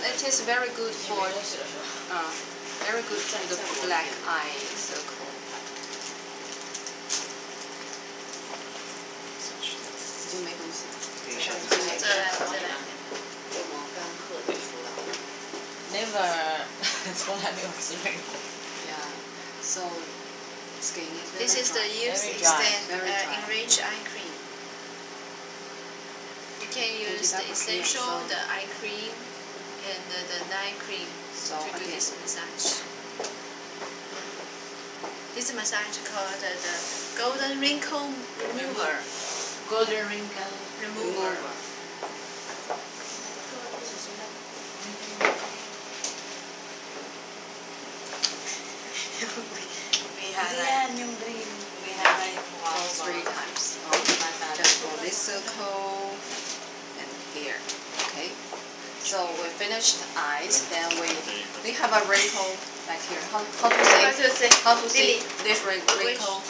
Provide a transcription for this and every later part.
It is very good for the black eye circle. 已经没东西了。这两点。 Never 从来没有吃过。 Yeah. So skin is very This is the dry. use Very extend Very dry. enrich eye cream. You can use the essential, the eye cream, and the night cream So to do again. this massage. This massage called the golden wrinkle remover. Golden wrinkle Remover. We have Yan yung green. we have like So 3 times. Just for this circle and here. Okay. So we finished the eyes. Then we have a wrinkle back here. How to say Lily, this wrinkle?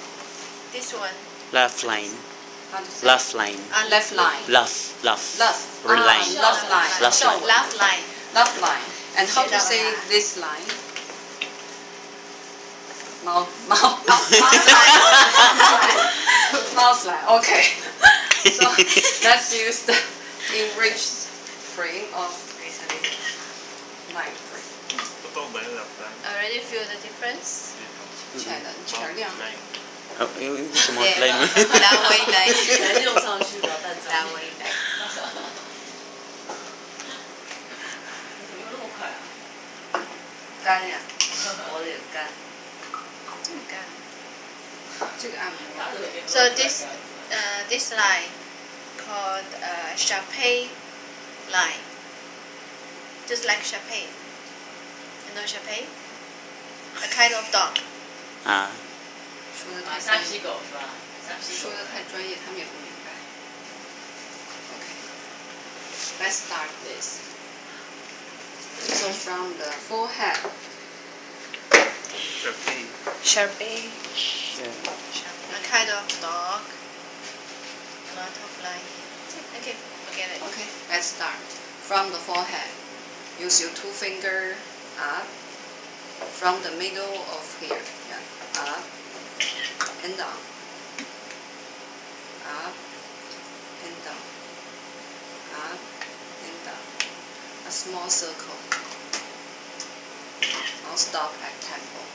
this one. Left line. How to say? Left line. Left line. Left. Left. Line. Left line. Left So, line. Left line. left line. And how to say this line? Mouth line. Okay. So let's use the enriched frame of light frame. Already feel the difference? 起来了，你起来亮。 什么 line？ That way line. 全用上去了，但 That way line. 怎么那么快啊？干呀，我有干。这么干。这个按摩。 So this line called Shapei line. Just like Shapei. You know Shapei? A kind of dog. 啊，说的太沙皮狗是吧？沙皮狗。说的太专业，他们也不明白。Okay. Let's start this. So from the forehead. Shapei. A kind of dog. A lot of line. Okay, forget it. Okay, let's start. From the forehead, use your 2 finger up. From the middle of here, yeah, up and down. Up and down. Up and down. A small circle. I'll stop at temple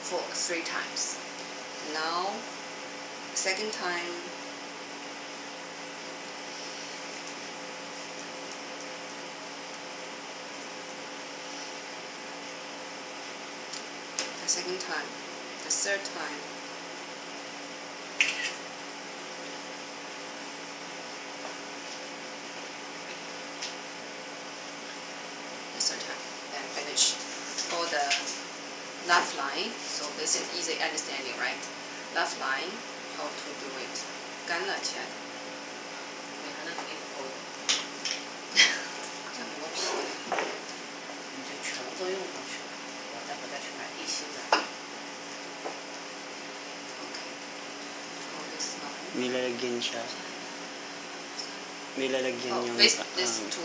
for 3 times. Now, second time. The second time. The third time. The third time. Then finish. For the left line, so this is easy understanding, right? Left line, how to do it? 干了起来。你还能给你勾。这磨皮了。你就全部都用上去了，我待会再去买地心的。 Okay. For this line. nilalagyan siya. Nilalagyan Oh, yung... this 2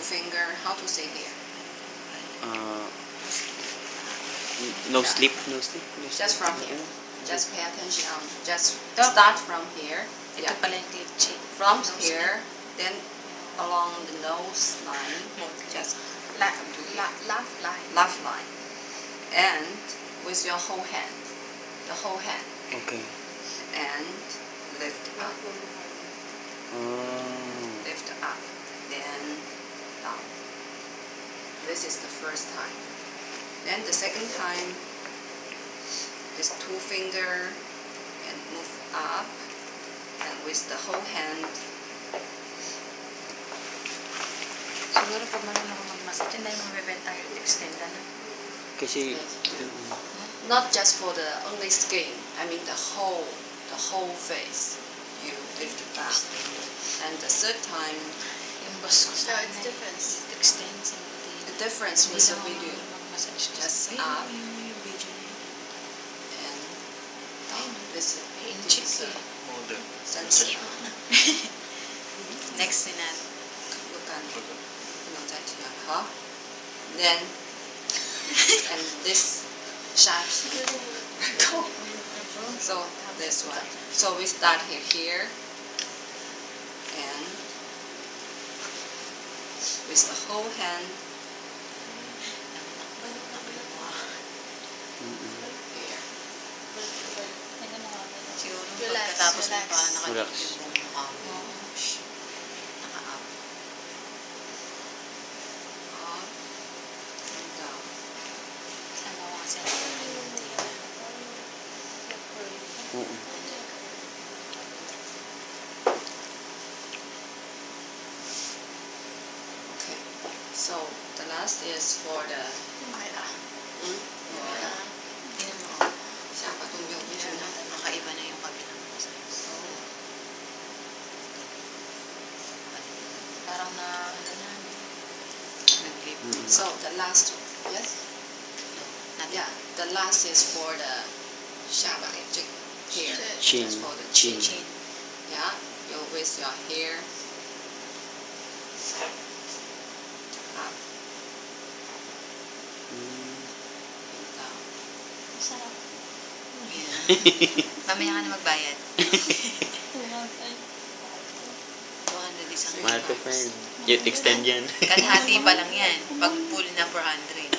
finger, how to say here? No slip. Just from here. Just pay attention on. Just start from here. Ito Yeah. pala yung glitchy. From here, then along the nose line, just Left line. left line, and with your whole hand, the whole hand, Okay. and lift up, lift up, then down. This is the first time. Then the second time is 2 finger and move up, and with the whole hand. Siguro pag marunong ako mag-massage, hindi mo mabibenta yung extend na. Kasi... Not just for the only skin, I mean the whole face. You lift it up. And the third time, Yung boss ko sa it's different. Extend sa mga the difference with the video mag-massage just kasi. up Yung video na yun. and down. This Yung is chicks eh. sensor. Next na natin. 看，不能再提了。好，then and this sharp go. So this one. So we start here and with the whole hand here. Siguro Relax, pagkatapos mo relax. pa nakadikit Relax. yung buong mukha mo. Naka-up. Up and down. Sana ako kasi nakadikit yung tingin. Oo. Okay. So the last is for the 买啦， Tingnan mo. 下巴都没有变成 Nakaiba na yung kabilang massage. Parang na, ano na, nag-lip. So the last one, yes? Yeah, the last is for the 下巴 here. Chin. That's for the Chin. chin. Yeah, you with your hair up and down. Sarap. Mamaya ka na magbayad. 200 isang Mahal ko, friend. Yet extend yan. Kalahati pa lang yan. Pag full na 400.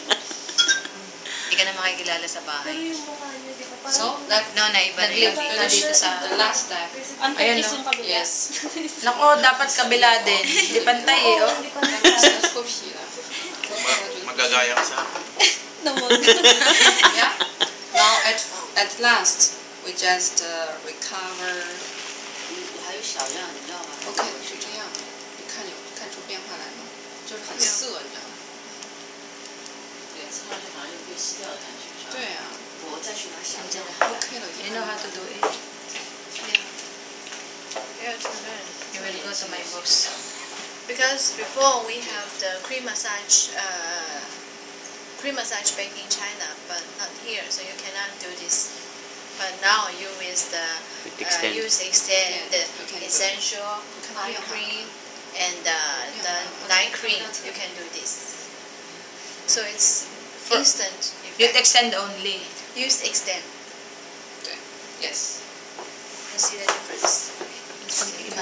Hindi ka na makikilala sa bahay. So that No, naiba na yun. na dito sa the last step. Ayan no? no? Yes. Nako, dapat kabila din. Hindi pantay eh. Oh. Magagaya ka sa akin. Yeah. Now at last we just recover. 还有小样，你知道吗？ OK，是这样的，你看出变化来吗？就是很涩，你知道吗？对，吃上去好像有被吸掉的感觉。对啊我再去拿香蕉。 ，OK 了， You know how to do it? Yeah, to learn. You will go to my boss. Because before we have the cream massage back in China, but not here, so you cannot do this. But now you with the Extend. use extend the you can do it. essential eye cream and the night cream, you can do this. So it's instant. You effect. extend only. Use extend. 对，yes。 You see the difference. Pag iba